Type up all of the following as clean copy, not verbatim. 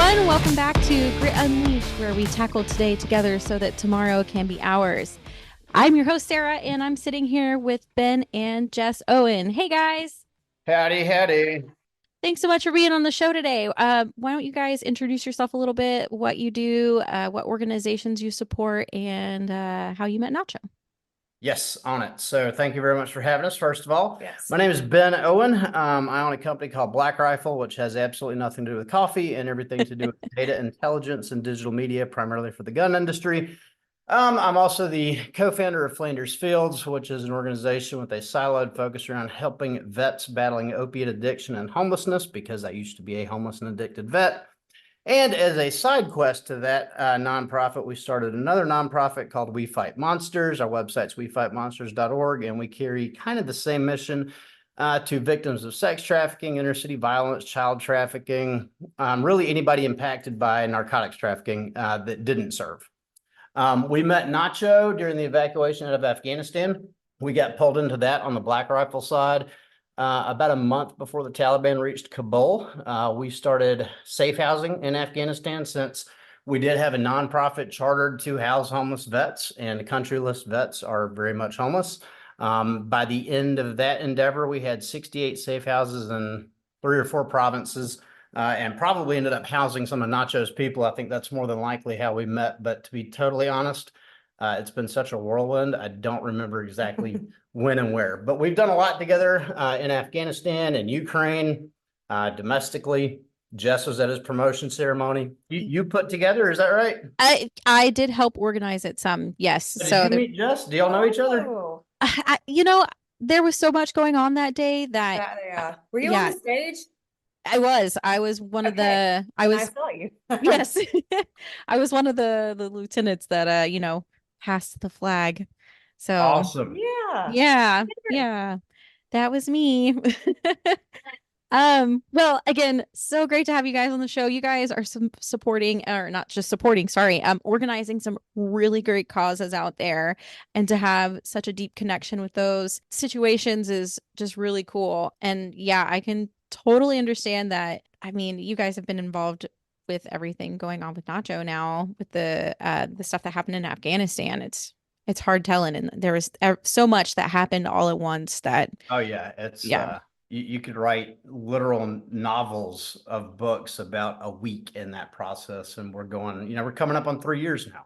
everyone. Welcome back to Grit Unleashed, where we tackle today together so that tomorrow can be ours. I'm your host, Sarah, and I'm sitting here with Ben and Jess Owen. Hey, guys. Howdy, howdy. Thanks so much for being on the show today. Why don't you guys introduce yourself a little bit, what you do, what organizations you support, and how you met Nacho? Yes, on it. So thank you very much for having us, first of all. Yes. My name is Ben Owen. I own a company called Black Rifle, which has absolutely nothing to do with coffee and everything to do with data intelligence and digital media, primarily for the gun industry. I'm also the co-founder of Flanders Fields, which is an organization with a siloed focus around helping vets battling opiate addiction and homelessness, because I used to be a homeless and addicted vet. And as a side quest to that nonprofit, we started another nonprofit called We Fight Monsters. Our website's wefightmonsters.org, and we carry kind of the same mission to victims of sex trafficking, inner city violence, child trafficking, really anybody impacted by narcotics trafficking that didn't serve. We met Nacho during the evacuation out of Afghanistan. We got pulled into that on the Black Rifle side. About a month before the Taliban reached Kabul, we started safe housing in Afghanistan, since we did have a nonprofit chartered to house homeless vets, and countryless vets are very much homeless. By the end of that endeavor, we had 68 safe houses in 3 or 4 provinces, and probably ended up housing some of Nacho's people. I think that's more than likely how we met. But to be totally honest, it's been such a whirlwind. I don't remember exactly when and where, but we've done a lot together in Afghanistan and Ukraine, domestically. Jess was at his promotion ceremony. You put together, is that right? I did help organize it some, yes. Did So you meet Jess? Do y'all know each other? Oh, there was so much going on that day that yeah. Were you on the stage? I was one of the, I saw you. yes, I was one of the lieutenants that, passed the flag. So Awesome. yeah, that was me. Well, again, so great to have you guys on the show. You guys are supporting, or not just supporting, sorry, organizing some really great causes out there, and to have such a deep connection with those situations is just really cool. And yeah, I can totally understand that. I mean, you guys have been involved with everything going on with Nacho now, with the stuff that happened in Afghanistan. It's hard telling, and there was so much that happened all at once that. Oh yeah, you could write literal novels of books about a week in that process, and we're coming up on 3 years now.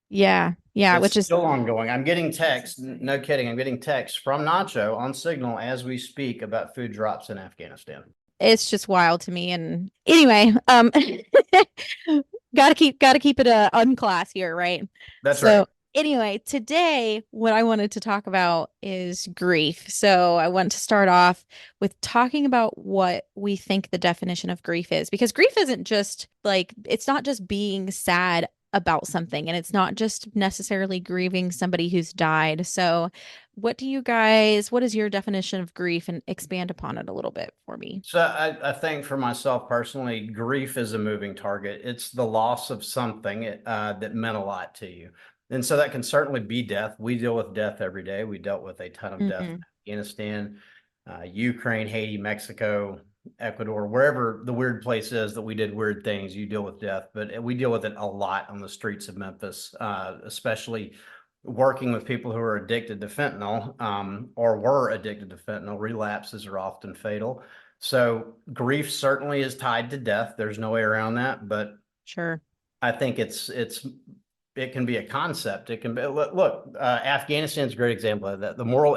Yeah, It's which is still ongoing. I'm getting texts, no kidding. I'm getting texts from Nacho on Signal as we speak about food drops in Afghanistan. it's just wild to me. And anyway, gotta keep it unclass here, right? That's right. Anyway, today what I wanted to talk about is grief. So I want to start off with talking about what we think the definition of grief is, because grief isn't just it's not just being sad about something, and it's not just necessarily grieving somebody who's died. So what is your definition of grief, and expand upon it a little bit for me? So I think for myself personally, grief is a moving target. It's the loss of something that meant a lot to you. And so that can certainly be death. We deal with death every day. We dealt with a ton of death in Afghanistan, Ukraine, Haiti, Mexico, Ecuador, wherever the weird place is that we did weird things, you deal with death. But we deal with it a lot on the streets of Memphis, especially working with people who are addicted to fentanyl, or were addicted to fentanyl. Relapses are often fatal. So grief certainly is tied to death. There's no way around that. But Sure. I think it can be a concept. It can be, look, Afghanistan's a great example of that. The moral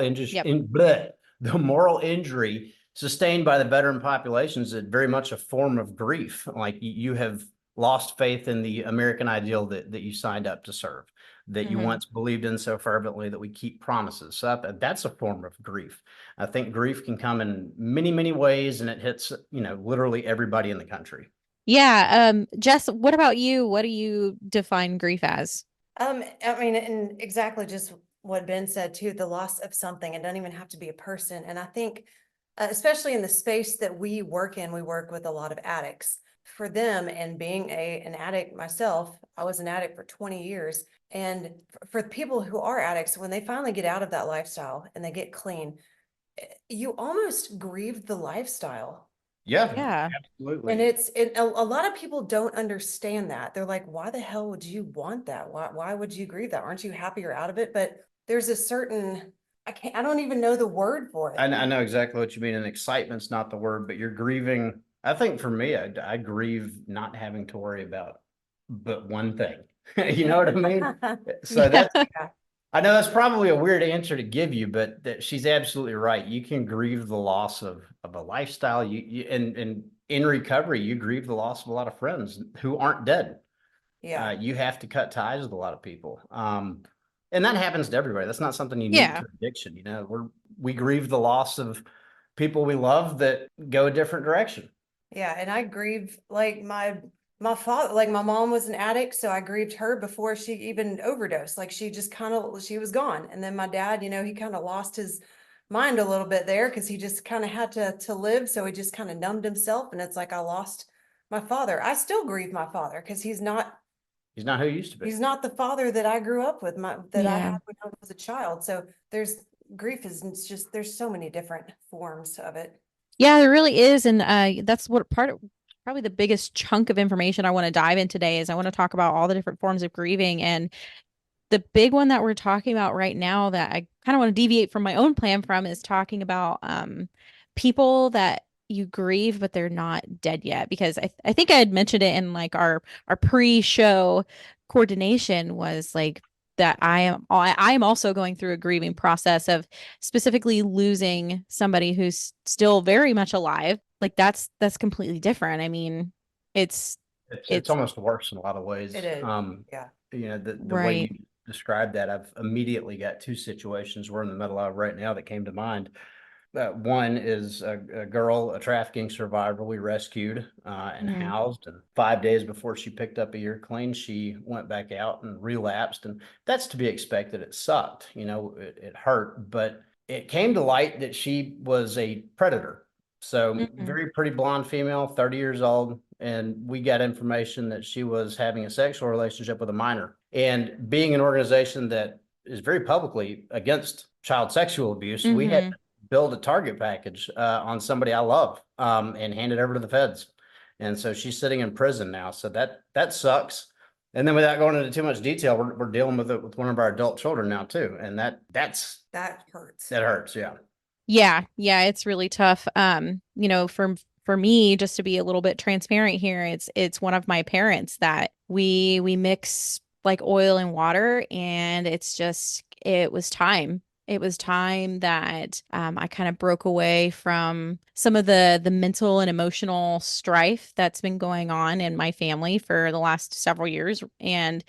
injury sustained by the veteran population is very much a form of grief. Like you have lost faith in the American ideal that you signed up to serve, that you once believed in so fervently, that we keep promises. So that's a form of grief. I think grief can come in many, many ways, and it hits, literally everybody in the country. Yeah. Jess, what about you? What do you define grief as? I mean, and exactly just what Ben said too, the loss of something. It doesn't even have to be a person. And I think, especially in the space that we work in, we work with a lot of addicts. For them, and being an addict myself, I was an addict for 20 years. And for people who are addicts, when they finally get out of that lifestyle and they get clean, you almost grieve the lifestyle. Yeah, Yeah. absolutely. And a lot of people don't understand that. They're like, why the hell would you want that? Why would you grieve that? Aren't you happy you're out of it? But there's a certain, I don't even know the word for it. I know exactly what you mean, and excitement's not the word, but you're grieving. I think for me, I grieve not having to worry about but one thing. You know what I mean? So Yeah. that's, I know that's probably a weird answer to give you, but that she's absolutely right. You can grieve the loss of a lifestyle. And in recovery, you grieve the loss of a lot of friends who aren't dead. Yeah. You have to cut ties with a lot of people. And that happens to everybody. That's not something unique Yeah. to addiction. We grieve the loss of people we love that go a different direction. Yeah, and I grieve like my father, like my mom was an addict, so I grieved her before she even overdosed. Like she just kind of she was gone. And then my dad, he kind of lost his mind a little bit there because he just kind of had to live, so he just kind of numbed himself. And it's like I lost my father. I still grieve my father because He's not who he used to be. he's not the father that I grew up with, that I Yeah. had when I was a child. So there's grief is it's just there's so many different forms of it. Yeah, there really is. And that's what part of probably the biggest chunk of information I want to dive in today is I want to talk about all the different forms of grieving. And the big one that we're talking about right now that I kind of want to deviate from my own plan from is talking about people that you grieve but they're not dead yet. Because I think I had mentioned it in like our pre-show coordination was like that I am also going through a grieving process of specifically losing somebody who's still very much alive. Like that's completely different. I mean, it's It's it's almost worse in a lot of ways. It is. Yeah. The way right. you described that, I've immediately got two situations we're in the middle of right now that came to mind. One is a girl, a trafficking survivor we rescued and Mhm. housed. And 5 days before she picked up a year clean, she went back out and relapsed. And that's to be expected. It sucked, it hurt, but it came to light that she was a predator. So Mhm. very pretty blonde female, 30 years old. And we got information that she was having a sexual relationship with a minor. And being an organization that is very publicly against child sexual abuse, we had Mhm. build a target package on somebody I love and hand it over to the feds. And so she's sitting in prison now. So that sucks. And then without going into too much detail, we're dealing with it with one of our adult children now too. And That hurts. that hurts. Yeah. Yeah, yeah, it's really tough. For me, just to be a little bit transparent here, it's one of my parents that we mix like oil and water, and it's just it was time. It was time that I kind of broke away from some of the mental and emotional strife that's been going on in my family for the last several years, and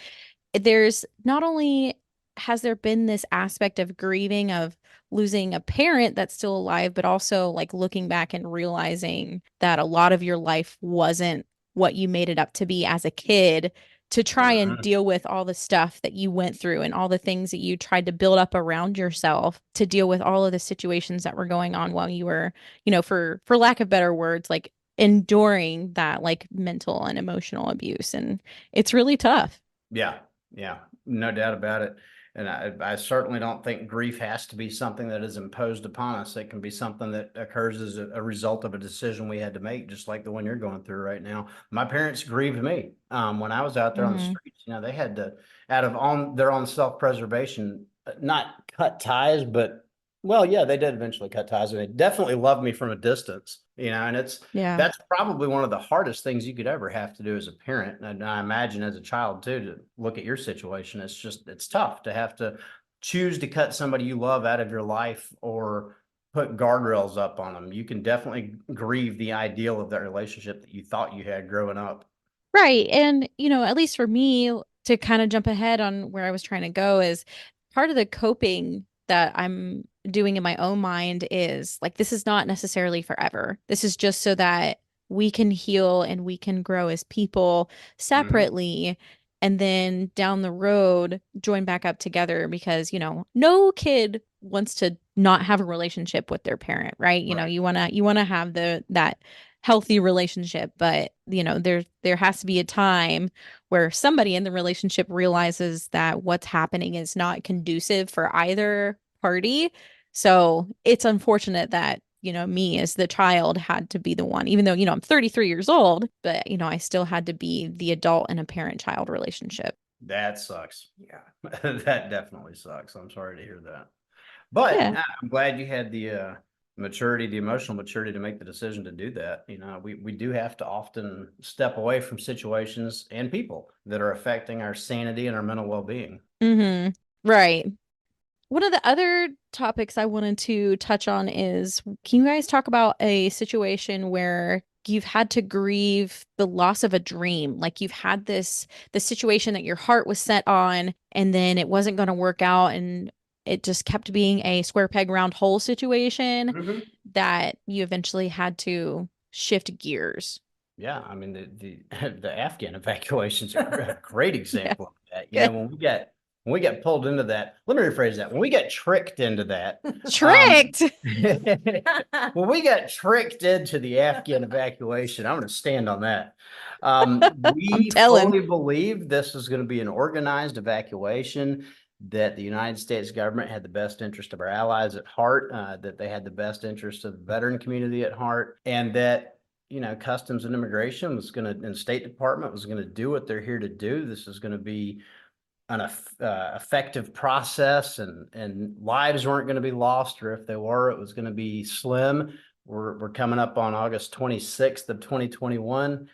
there's not only has there been this aspect of grieving of losing a parent that's still alive, but also like looking back and realizing that a lot of your life wasn't what you made it up to be as a kid to try and Mhm. deal with all the stuff that you went through and all the things that you tried to build up around yourself to deal with all of the situations that were going on while you were, for lack of better words, like enduring that like mental and emotional abuse. And it's really tough. Yeah, yeah, no doubt about it. And I certainly don't think grief has to be something that is imposed upon us. It can be something that occurs as a result of a decision we had to make, just like the one you're going through right now. My parents grieved me when I was out there on the Hmm. streets. They had to, out of on their own self-preservation, not cut ties, but well, yeah, they did eventually cut ties, and they definitely loved me from a distance. And Yeah. that's probably one of the hardest things you could ever have to do as a parent. And I imagine as a child too, to look at your situation, it's tough to have to choose to cut somebody you love out of your life or put guardrails up on them. You can definitely grieve the ideal of that relationship that you thought you had growing up. Right. And, at least for me, to kind of jump ahead on where I was trying to go is part of the coping that I'm doing in my own mind is like, this is not necessarily forever. This is just so that we can heal and we can grow as people Mhm. separately. And then down the road, join back up together because, no kid wants to not have a relationship with their parent, right? Right. You want to have that healthy relationship, but there has to be a time where somebody in the relationship realizes that what's happening is not conducive for either party. So it's unfortunate that me as the child had to be the one, even though, I'm 33 years old, but, I still had to be the adult in a parent-child relationship. That sucks. Yeah, that definitely sucks. I'm sorry to hear that. But Yeah. I'm glad you had the maturity, the emotional maturity to make the decision to do that. We do have to often step away from situations and people that are affecting our sanity and our mental well-being. Mm-hmm. Right. One of the other topics I wanted to touch on is, can you guys talk about a situation where you've had to grieve the loss of a dream? Like you've had the situation that your heart was set on, and then it wasn't going to work out, and it just kept being a square peg round hole situation Mhm. that you eventually had to shift gears. Yeah, I mean the the Afghan evacuations are a great Yeah, example of that. good. When we get pulled into that, let me rephrase that. When we get tricked into that, Tricked. when we got tricked into the Afghan evacuation, I'm going to stand on that. I'm We telling. fully believe this is going to be an organized evacuation, that the United States government had the best interest of our allies at heart, that they had the best interest of the veteran community at heart, and that Customs and Immigration was going to, and State Department was going to do what they're here to do. This is going to be an effective process, and lives weren't going to be lost, or if they were, it was going to be slim. We're coming up on August 26th of 2021,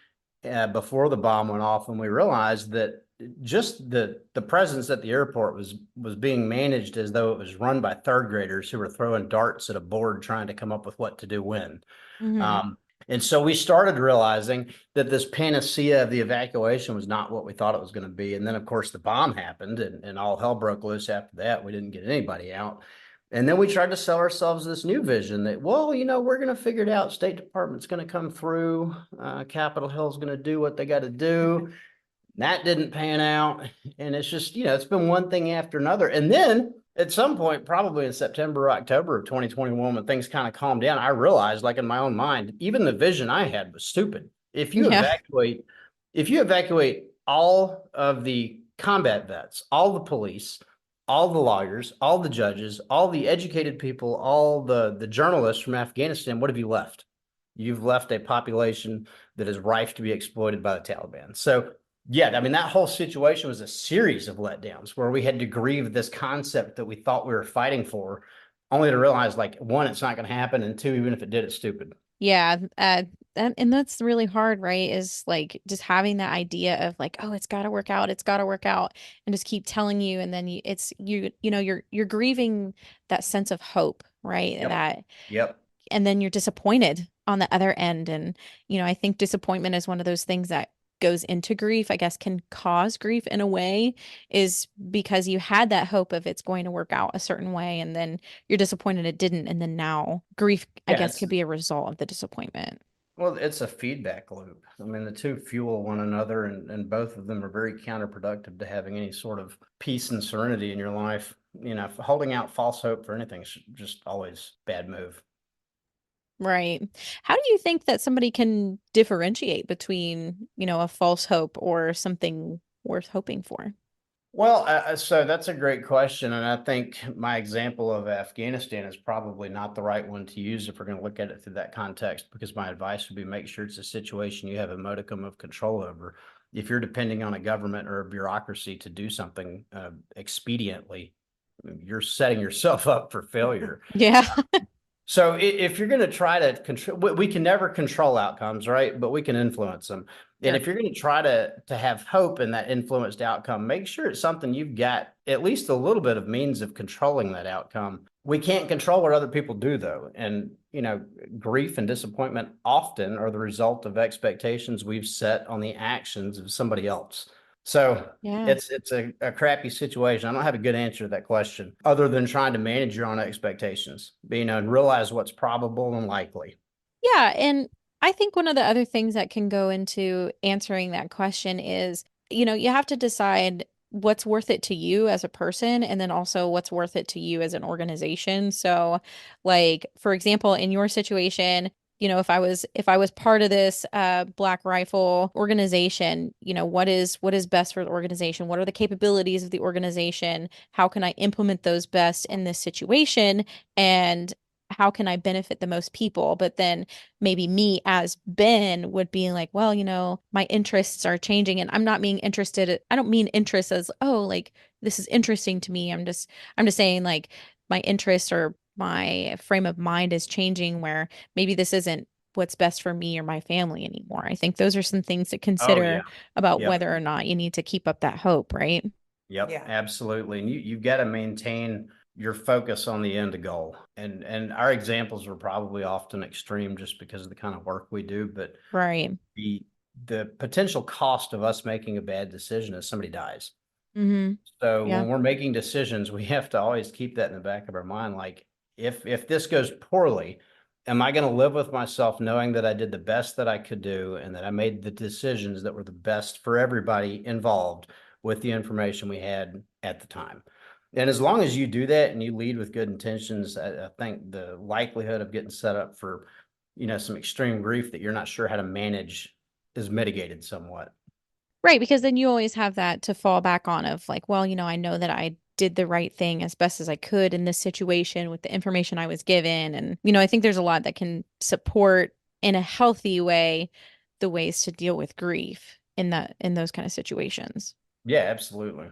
before the bomb went off, and we realized that just the presence at the airport was being managed as though it was run by third graders who were throwing darts at a board trying to come up with what to do when. Hmm. And so we started realizing that this panacea of the evacuation was not what we thought it was going to be. And then, of course, the bomb happened, and all hell broke loose after that. We didn't get anybody out. And then we tried to sell ourselves this new vision that, well, we're going to figure it out. State Department's going to come through. Capitol Hill's going to do what they got to do. That didn't pan out. And it's just, it's been one thing after another. And then at some point, probably in September or October of 2021, when things kind of calmed down, I realized, like in my own mind, even the vision I had was stupid. Yeah. If you evacuate all of the combat vets, all the police, all the lawyers, all the judges, all the educated people, all the journalists from Afghanistan, what have you left? You've left a population that is rife to be exploited by the Taliban. So yeah, I mean, that whole situation was a series of letdowns where we had to grieve this concept that we thought we were fighting for, only to realize, like, one, it's not going to happen, and two, even if it did, it's stupid. Yeah, and that's really hard, right? Is like just having that idea of like, oh, it's got to work out, it's got to work out, and just keep telling you, and then you're grieving that sense of hope, right? Yep. That, Yep. and then you're disappointed on the other end, and I think disappointment is one of those things that goes into grief, I guess, can cause grief in a way, is because you had that hope of it's going to work out a certain way, and then you're disappointed it didn't, and then now grief, I Yeah, guess, could be a result of the disappointment. well, it's a feedback loop. I mean, the two fuel one another, and both of them are very counterproductive to having any sort of peace and serenity in your life. Holding out false hope for anything is just always bad move. Right. How do you think that somebody can differentiate between, a false hope or something worth hoping for? Well, so that's a great question. And I think my example of Afghanistan is probably not the right one to use if we're going to look at it through that context, because my advice would be make sure it's a situation you have a modicum of control over. If you're depending on a government or a bureaucracy to do something expediently, you're setting yourself up for failure. Yeah. So if you're going to try to control, we can never control outcomes, right? But we can influence them. And Sure. if you're going to try to have hope in that influenced outcome, make sure it's something you've got at least a little bit of means of controlling that outcome. We can't control what other people do, though. And, grief and disappointment often are the result of expectations we've set on the actions of somebody else. So Yeah. it's a crappy situation. I don't have a good answer to that question other than trying to manage your own expectations, and realize what's probable and likely. Yeah, and I think one of the other things that can go into answering that question is, you have to decide what's worth it to you as a person, and then also what's worth it to you as an organization. So, like, for example, in your situation, if I was part of this Black Rifle organization, what is best for the organization? What are the capabilities of the organization? How can I implement those best in this situation? And how can I benefit the most people? But then maybe me as Ben would be like, well, my interests are changing and I'm not being interested. I don't mean interest as, oh, like this is interesting to me. I'm just saying like my interest or my frame of mind is changing where maybe this isn't what's best for me or my family anymore. I think those are some things to Oh, yeah. consider about Yep. whether or not you need to keep up that hope, right? Yep, Yeah. absolutely. And you've got to maintain your focus on the end goal. And our examples are probably often extreme just because of the kind of work we do, but Right. the potential cost of us making a bad decision is somebody dies. Mm-hmm. So Yeah. when we're making decisions, we have to always keep that in the back of our mind. Like if this goes poorly, am I going to live with myself knowing that I did the best that I could do and that I made the decisions that were the best for everybody involved with the information we had at the time? And as long as you do that and you lead with good intentions, I think the likelihood of getting set up for, some extreme grief that you're not sure how to manage is mitigated somewhat. Right, because then you always have that to fall back on of like, well, I know that I did the right thing as best as I could in this situation with the information I was given. And, I think there's a lot that can support in a healthy way the ways to deal with grief in those kind of situations. Yeah, absolutely.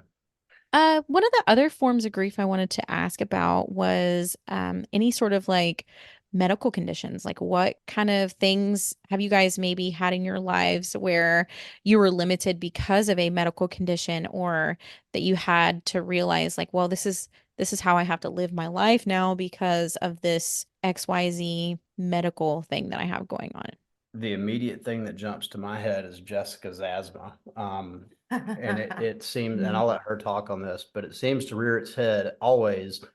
One of the other forms of grief I wanted to ask about was any sort of like medical conditions. Like, what kind of things have you guys maybe had in your lives where you were limited because of a medical condition, or that you had to realize, like, well, this is how I have to live my life now because of this XYZ medical thing that I have going on. The immediate thing that jumps to my head is Jessica's asthma. And it seems, and I'll let her talk on this, but it seems to rear its head always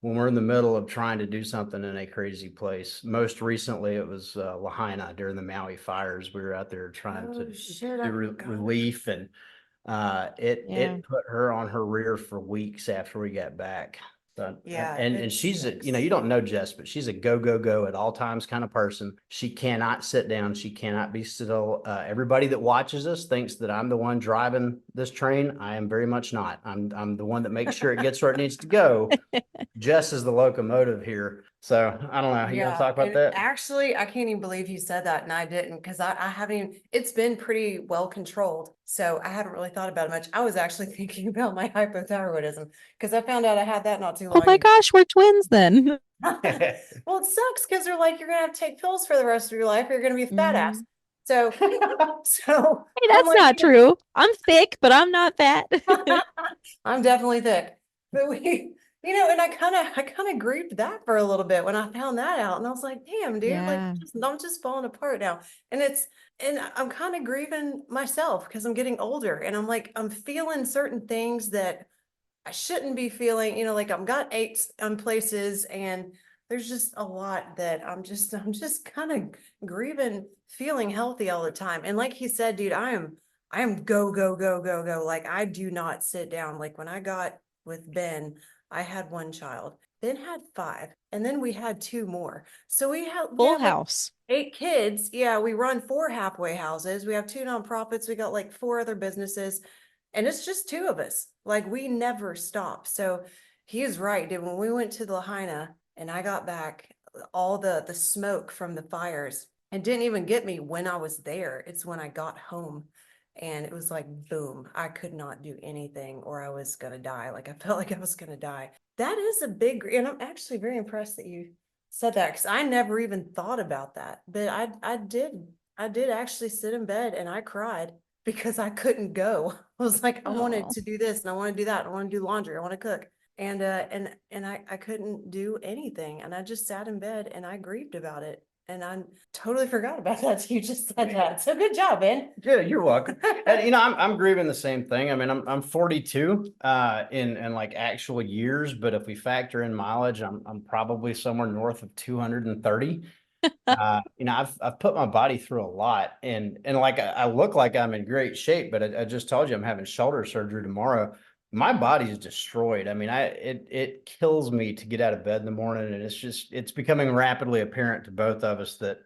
when we're in the middle of trying to do something in a crazy place. Most recently, it was Lahaina during the Maui fires. We were out there trying to Oh, shit, do I forgot. relief, and Yeah. it put her on her rear for weeks after we got back. So, Yeah, and it she's sucks. you don't know Jess, but she's a go go go at all times kind of person. She cannot sit down. She cannot be still. Everybody that watches us thinks that I'm the one driving this train. I am very much not. I'm the one that makes sure it gets where it needs to go. Jess is the locomotive here. So I don't know. You want to Yeah, talk about and that? actually, I can't even believe you said that and I didn't, because I haven't even, it's been pretty well controlled. So I haven't really thought about it much. I was actually thinking about my hypothyroidism because I found out I had that not too Oh long my ago. gosh, we're twins then. Well, it sucks because they're like, you're gonna have to take pills for the rest of your life, or you're gonna be a fat ass. Mhm. So, so Hey, I'm that's like, not true. I'm thick, but I'm not fat. I'm definitely thick. But and I kind of grieved that for a little bit when I found that out. And I was like, damn, dude, like Yeah. I'm just falling apart now. And I'm kind of grieving myself because I'm getting older and I'm like, I'm feeling certain things that I shouldn't be feeling, like I've got aches on places and there's just a lot that I'm just kind of grieving, feeling healthy all the time. And like he said, dude, I am go, go, go, go, go. Like I do not sit down. Like when I got with Ben, I had one child. Ben had five, and then we had two more. So we Full have like house. 8 kids. Yeah, we run 4 halfway houses. We have 2 nonprofits. We got like 4 other businesses. And it's just two of us. Like we never stop. So he's right, dude. When we went to Lahaina and I got back, all the smoke from the fires, and didn't even get me when I was there. It's when I got home. And it was like, boom, I could not do anything or I was gonna die. Like I felt like I was gonna die. That is a big, and I'm actually very impressed that you said that because I never even thought about that. But I did actually sit in bed and I cried because I couldn't go. I was like, I wanted Oh. to do this and I want to do that. I want to do laundry. I want to cook. And I couldn't do anything. And I just sat in bed and I grieved about it. And I totally forgot about that. So you just said that. So good job, Ben. Yeah, you're welcome. And I'm grieving the same thing. I mean, I'm 42 in like actual years, but if we factor in mileage, I'm probably somewhere north of 230. I've put my body through a lot, and like I look like I'm in great shape, but I just told you I'm having shoulder surgery tomorrow. My body is destroyed. I mean, it kills me to get out of bed in the morning, and it's becoming rapidly apparent to both of us that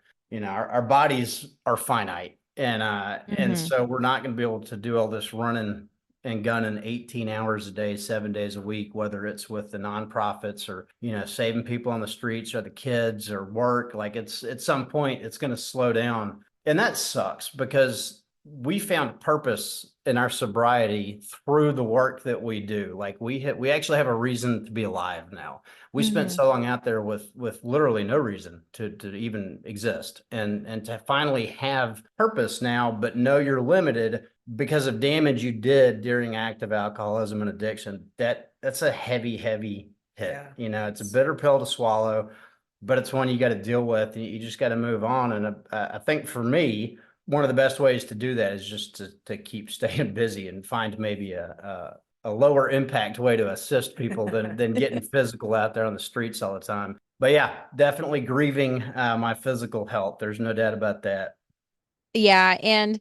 our bodies are finite, and Hmm. so we're not going to be able to do all this running and gunning 18 hours a day, 7 days a week, whether it's with the nonprofits or, saving people on the streets or the kids or work. Like, it's at some point it's going to slow down. And that sucks because we found purpose in our sobriety through the work that we do. Like, we actually have a reason to be alive now. We spent so long out there with literally no reason to even exist, and to finally have purpose now, but know you're limited because of damage you did during active alcoholism and addiction. That's a heavy hit. Yeah. It's a bitter pill to swallow, but it's one you got to deal with, and you just got to move on. And I think for me, one of the best ways to do that is just to keep staying busy and find maybe a lower impact way to assist people than getting physical out there on the streets all the time. But yeah, definitely grieving my physical health. There's no doubt about that. Yeah. And,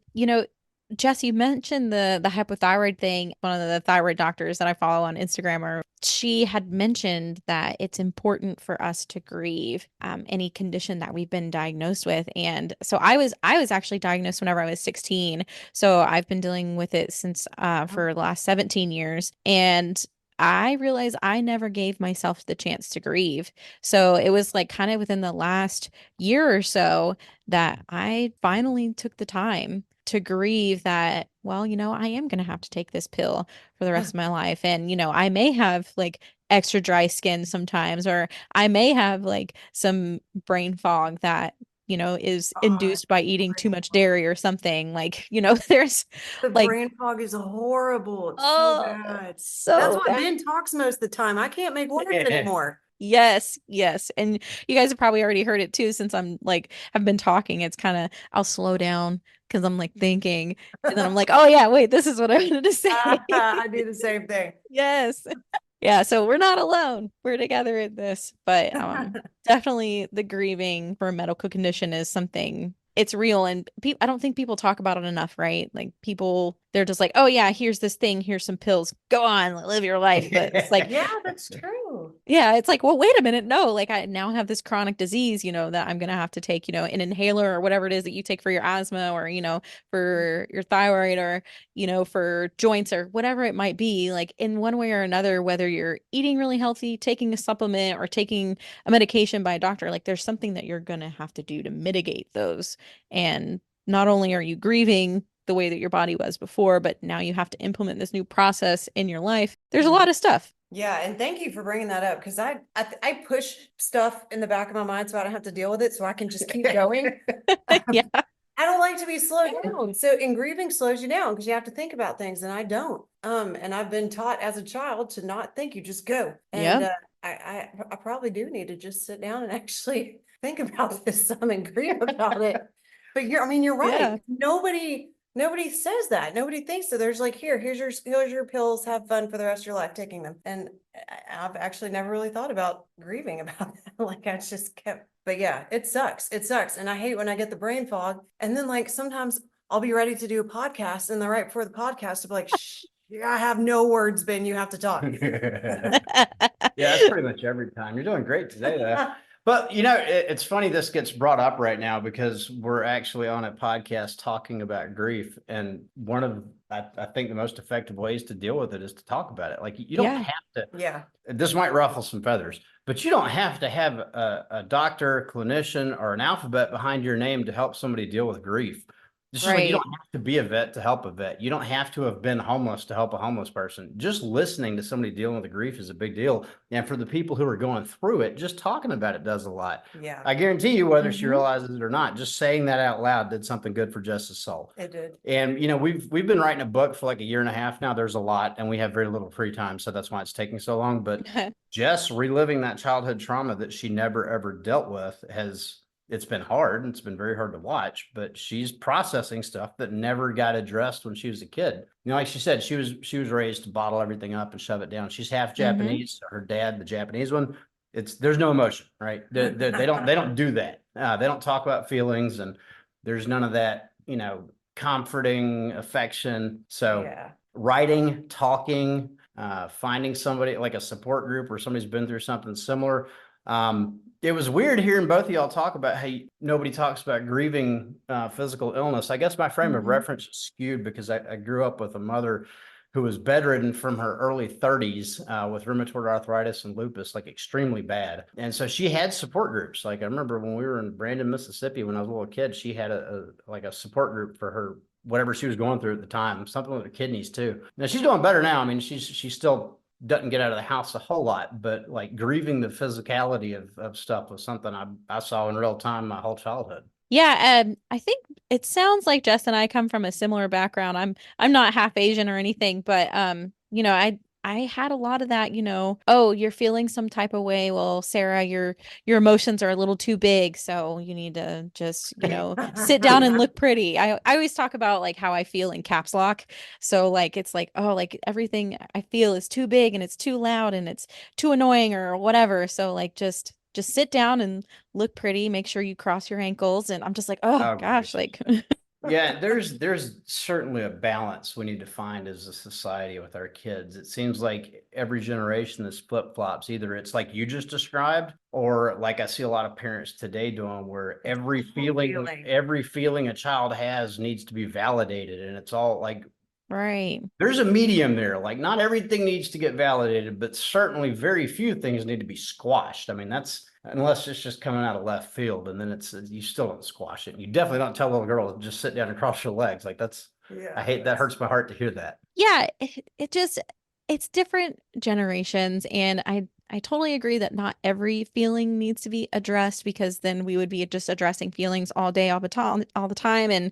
Jess, you mentioned the hypothyroid thing. One of the thyroid doctors that I follow on Instagram, or she had mentioned that it's important for us to grieve any condition that we've been diagnosed with. And so I was actually diagnosed whenever I was 16. So I've been dealing with it since for the last 17 years. And I realized I never gave myself the chance to grieve. So it was like kind of within the last year or so that I finally took the time to grieve that, well, I am going to have to take this pill for the rest of my life. And, I may have like extra dry skin sometimes, or I may have like some brain fog that, is induced by eating too much dairy or something. Like, there's The like, brain fog is horrible. It's so oh, bad. That's so why bad. Ben talks most of the time. I can't make words anymore. Yes, yes. And you guys have probably already heard it too, since I'm like, have been talking. It's kind of, I'll slow down because I'm like thinking, and then I'm like, oh yeah, wait, this is what I wanted to say. I do the same thing. Yes. Yeah, so we're not alone. We're together in this. But definitely the grieving for a medical condition is something, it's real. And I don't think people talk about it enough, right? Like, people, they're just like, oh yeah, here's this thing, here's some pills, go on, live your life. But it's like, Yeah, that's true. yeah, it's like, well, wait a minute. No, like, I now have this chronic disease, that I'm going to have to take, an inhaler or whatever it is that you take for your asthma, or, for your thyroid, or, for joints or whatever it might be. Like, in one way or another, whether you're eating really healthy, taking a supplement, or taking a medication by a doctor, like, there's something that you're going to have to do to mitigate those. And not only are you grieving the way that your body was before, but now you have to implement this new process in your life. There's a lot of stuff. Yeah, and thank you for bringing that up, because I push stuff in the back of my mind so I don't have to deal with it, so I can just keep going. Yeah. I don't like to be slowed down. So, and grieving slows you down because you have to think about things, and I don't. And I've been taught as a child to not think, you just go. And I probably do need to just sit down and actually think about this some and grieve about it. But you're right. Yeah. Nobody says that. Nobody thinks that. There's like, here's your pills, have fun for the rest of your life taking them. And I've actually never really thought about grieving about that. Like, I just kept, but yeah, it sucks. It sucks. And I hate when I get the brain fog. And then like, sometimes I'll be ready to do a podcast, and then right before the podcast, I'll be like, shh, I have no words, Ben, you have to talk. Yeah, that's pretty much every time. You're doing great today, though. But, it's funny this gets brought up right now because we're actually on a podcast talking about grief. And one of, I think, the most effective ways to deal with it is to talk about it. Like, you don't have to. Yeah. This might ruffle some feathers, but you don't have to have a doctor, clinician, or an alphabet behind your name to help somebody deal with grief. It's just like, you don't have to be a vet to help a vet. You don't have to have been homeless to help a homeless person. Just listening to somebody dealing with the grief is a big deal. And for the people who are going through it, just talking about it does a lot. Yeah. I guarantee you, whether she realizes it or not, just saying that out loud did something good for Jess's soul. It did. And, we've been writing a book for like a year and a half now. There's a lot, and we have very little free time. So that's why it's taking so long. But Jess reliving that childhood trauma that she never, ever dealt with it's been hard, and it's been very hard to watch, but she's processing stuff that never got addressed when she was a kid. Like she said, she was raised to bottle everything up and shove it down. She's half Japanese. Her dad, the Japanese one, there's no emotion, right? They don't do that. They don't talk about feelings, and there's none of that, comforting affection. So writing, talking, finding somebody like a support group where somebody's been through something similar. It was weird hearing both of y'all talk about how nobody talks about grieving physical illness. I guess my frame of reference is skewed because I grew up with a mother who was bedridden from her early 30s with rheumatoid arthritis and lupus, like extremely bad. And so she had support groups. Like I remember when we were in Brandon, Mississippi, when I was a little kid, she had a support group for her, whatever she was going through at the time, something with her kidneys too. Now she's doing better now. I mean, she still doesn't get out of the house a whole lot, but like grieving the physicality of stuff was something I saw in real time my whole childhood. Yeah, I think it sounds like Jess and I come from a similar background. I'm not half Asian or anything, but I had a lot of that, oh, you're feeling some type of way. Well, Sarah, your emotions are a little too big, so you need to just, sit down and look pretty. I always talk about like how I feel in caps lock. So like it's like, oh, like everything I feel is too big and it's too loud and it's too annoying or whatever. So like just sit down and look pretty, make sure you cross your ankles. And I'm just like, oh gosh, like yeah, there's certainly a balance we need to find as a society with our kids. It seems like every generation this flip-flops. Either it's like you just described, or like I see a lot of parents today doing, where every feeling a child has needs to be validated. And it's all like, right. there's a medium there. Like not everything needs to get validated, but certainly very few things need to be squashed. I mean, that's unless it's just coming out of left field, and then it's you still don't squash it. You definitely don't tell a little girl to just sit down and cross your legs. Like I hate that. Hurts my heart to hear that. Yeah, it's different generations, and I totally agree that not every feeling needs to be addressed, because then we would be just addressing feelings all day, all the time, and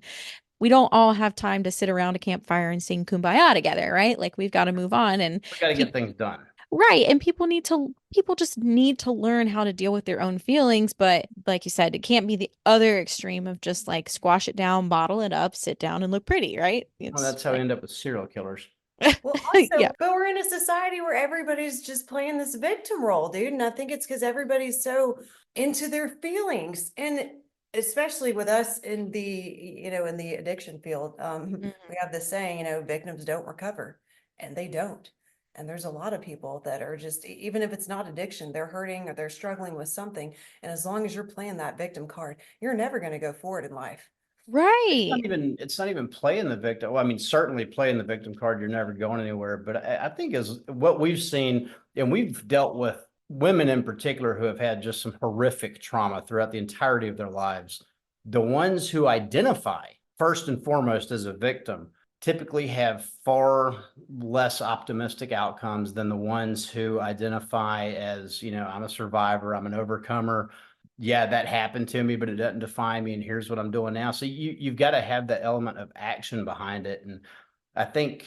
we don't all have time to sit around a campfire and sing Kumbaya together, right? Like we've got to move on, and We got to get things done. right. And people just need to learn how to deal with their own feelings. But like you said, it can't be the other extreme of just like squash it down, bottle it up, sit down and look pretty, right? Well, that's how we end up with serial killers. Well, also, Yeah. but we're in a society where everybody's just playing this victim role, dude. And I think it's because everybody's so into their feelings. And especially with us in in the addiction field, we have this saying, victims don't recover, and they don't. And there's a lot of people that are just, even if it's not addiction, they're hurting or they're struggling with something. And as long as you're playing that victim card, you're never going to go forward in life. Right. It's not even playing the victim. Well, I mean, certainly playing the victim card, you're never going anywhere. But I think is what we've seen, and we've dealt with women in particular who have had just some horrific trauma throughout the entirety of their lives. The ones who identify first and foremost as a victim typically have far less optimistic outcomes than the ones who identify as, I'm a survivor, I'm an overcomer. Yeah, that happened to me, but it doesn't define me, and here's what I'm doing now. So you've got to have that element of action behind it. And I think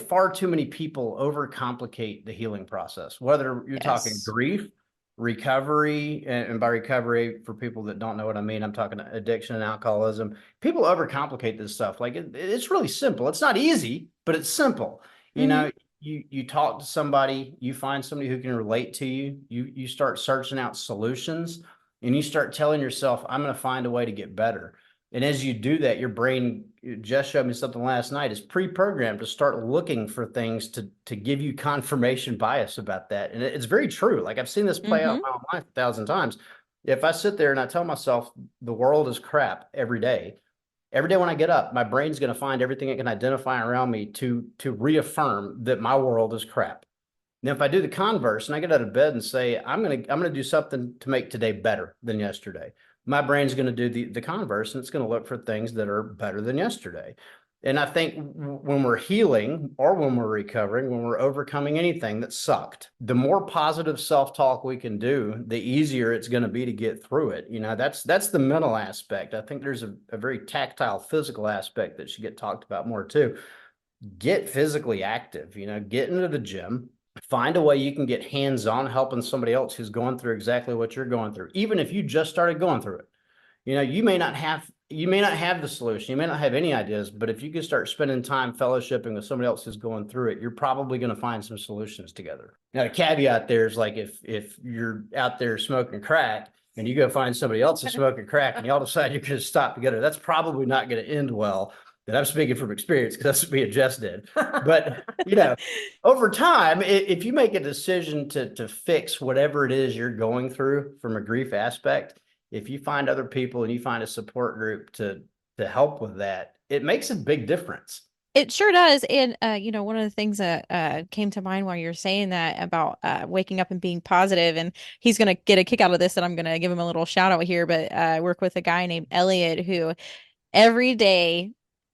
far too many people overcomplicate the healing process, whether you're talking grief, recovery, and by recovery, for people that don't know what I mean, I'm talking addiction and alcoholism. People overcomplicate this stuff. Like it's really simple. It's not easy, but it's simple. You talk to somebody, you find somebody who can relate to you, you start searching out solutions, and you start telling yourself, I'm going to find a way to get better. And as you do that, your brain, Jess showed me something last night, is pre-programmed to start looking for things to give you confirmation bias about that. And it's very true. Like I've seen this play out in my own life 1,000 times. If I sit there and I tell myself the world is crap every day when I get up, my brain's going to find everything it can identify around me to reaffirm that my world is crap. Now, if I do the converse and I get out of bed and say, I'm going to do something to make today better than yesterday, my brain's going to do the converse, and it's going to look for things that are better than yesterday. And I think when we're healing or when we're recovering, when we're overcoming anything that sucked, the more positive self-talk we can do, the easier it's going to be to get through it. That's the mental aspect. I think there's a very tactile physical aspect that should get talked about more too. Get physically active, get into the gym. Find a way you can get hands-on helping somebody else who's going through exactly what you're going through. Even if you just started going through it, you may not have the solution. You may not have any ideas, but if you can start spending time fellowshipping with somebody else who's going through it, you're probably going to find some solutions together. Now, the caveat there is like, if you're out there smoking crack and you go find somebody else who's smoking crack and y'all decide you're going to stop together, that's probably not going to end well. That I'm speaking from experience, because that's what me and Jess did. But, over time, if you make a decision to fix whatever it is you're going through from a grief aspect, if you find other people and you find a support group to help with that, it makes a big difference. It sure does. And one of the things that came to mind while you're saying that about waking up and being positive, and he's gonna get a kick out of this, and I'm gonna give him a little shout out here. But I work with a guy named Elliot who every day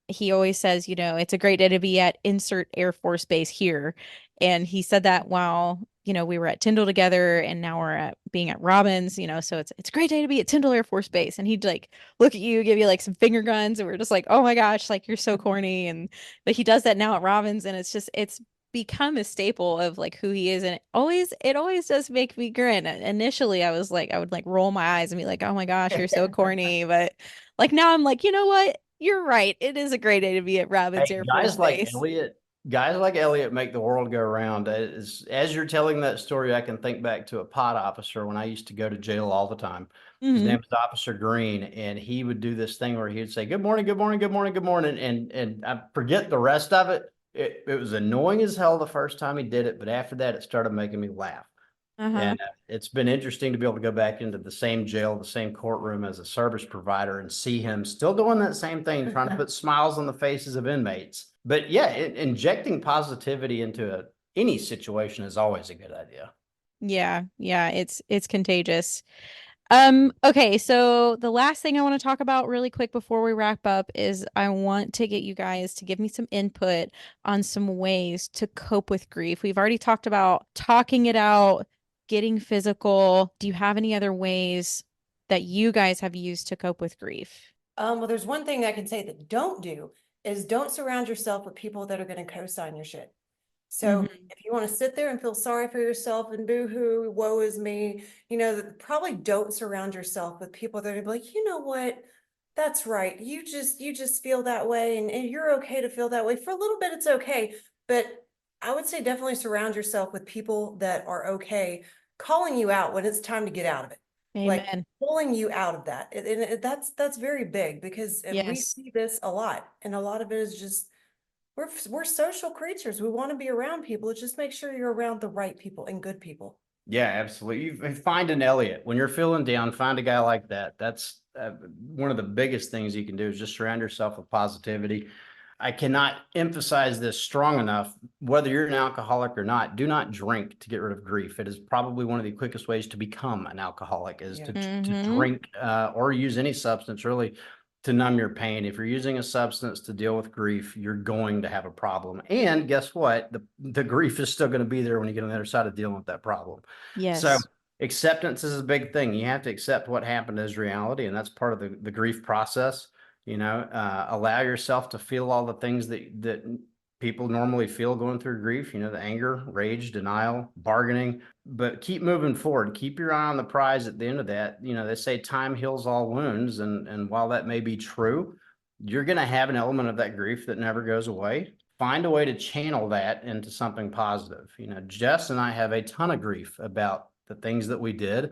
he always says, it's a great day to be at insert Air Force Base here. And he said that while, we were at Tyndall together and now we're being at Robbins, so it's a great day to be at Tyndall Air Force Base. And he'd like look at you, give you like some finger guns, and we're just like, oh my gosh, like you're so corny. But he does that now at Robbins, and it's become a staple of like who he is. And it always does make me grin. Initially, I would like roll my eyes and be like, oh my gosh, you're so corny. But like now I'm like, you know what? You're right. It is a great day to be at Robbins Hey, Air Force Base. guys like Elliot make the world go round. As you're telling that story, I can think back to a pod officer when I used to go to jail all the time. His Hmm. name was Officer Green, and he would do this thing where he would say, "Good morning, good morning, good morning, good morning," and I forget the rest of it. It was annoying as hell the first time he did it, but after that, it started making me laugh. Uh-huh. And it's been interesting to be able to go back into the same jail, the same courtroom as a service provider and see him still doing that same thing, trying to put smiles on the faces of inmates. But yeah, injecting positivity into any situation is always a good idea. Yeah, yeah, it's contagious. Okay, so the last thing I want to talk about really quick before we wrap up is I want to get you guys to give me some input on some ways to cope with grief. We've already talked about talking it out, getting physical. Do you have any other ways that you guys have used to cope with grief? Well, there's one thing I can say that don't do is don't surround yourself with people that are going to co-sign your shit. So Mhm. if you want to sit there and feel sorry for yourself and boo-hoo, woe is me, probably don't surround yourself with people that are gonna be like, you know what? That's right. You just feel that way and you're okay to feel that way. For a little bit, it's okay. But I would say definitely surround yourself with people that are okay calling you out when it's time to get out of it. Like Amen. pulling you out of that. That's very big because we Yes. see this a lot. And a lot of it is just we're social creatures. We want to be around people. Just make sure you're around the right people and good people. Yeah, absolutely. You find an Elliot when you're feeling down. Find a guy like that. That's one of the biggest things you can do is just surround yourself with positivity. I cannot emphasize this strong enough. Whether you're an alcoholic or not, do not drink to get rid of grief. It is probably one of the quickest ways to become an alcoholic is Yeah. to Hmm. drink or use any substance really to numb your pain. If you're using a substance to deal with grief, you're going to have a problem. And guess what? The grief is still going to be there when you get on the other side of dealing with that problem. So Yes. acceptance is a big thing. You have to accept what happened as reality, and that's part of the grief process. Allow yourself to feel all the things that people normally feel going through grief, the anger, rage, denial, bargaining, but keep moving forward. Keep your eye on the prize at the end of that. They say time heals all wounds. And while that may be true, you're going to have an element of that grief that never goes away. Find a way to channel that into something positive. Jess and I have a ton of grief about the things that we did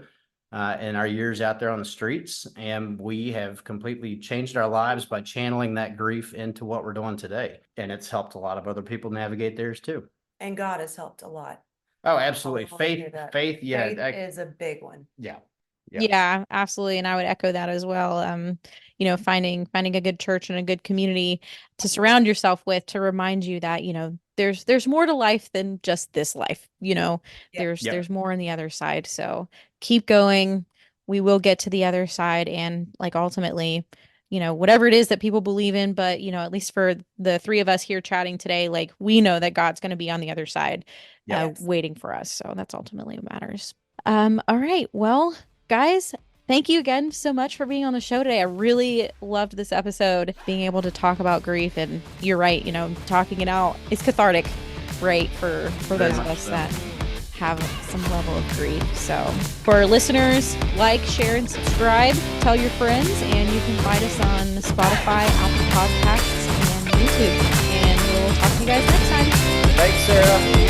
in our years out there on the streets. And we have completely changed our lives by channeling that grief into what we're doing today. And it's helped a lot of other people navigate theirs too. And God has helped a lot. Oh, absolutely. I wanna hear that. Faith. Yeah. Faith is a big one. Yeah. Yeah. Yeah, absolutely. And I would echo that as well. Finding a good church and a good community to surround yourself with to remind you that, there's more to life than just this life. Yeah. There's more on the other side. So keep going. We will get to the other side and like ultimately, whatever it is that people believe in, but at least for the three of us here chatting today, like we know that God's going to be on the other side, Yep. waiting for us. So that's ultimately what matters. All right. Well, guys, thank you again so much for being on the show today. I really loved this episode, being able to talk about grief. And you're right, talking it out is cathartic, right? For those of us that have some level of grief. So for our listeners, like, share, and subscribe. Tell your friends, and you can find us on Spotify, Apple Podcasts, and YouTube. And we'll talk to you guys next time. Thanks, Sarah.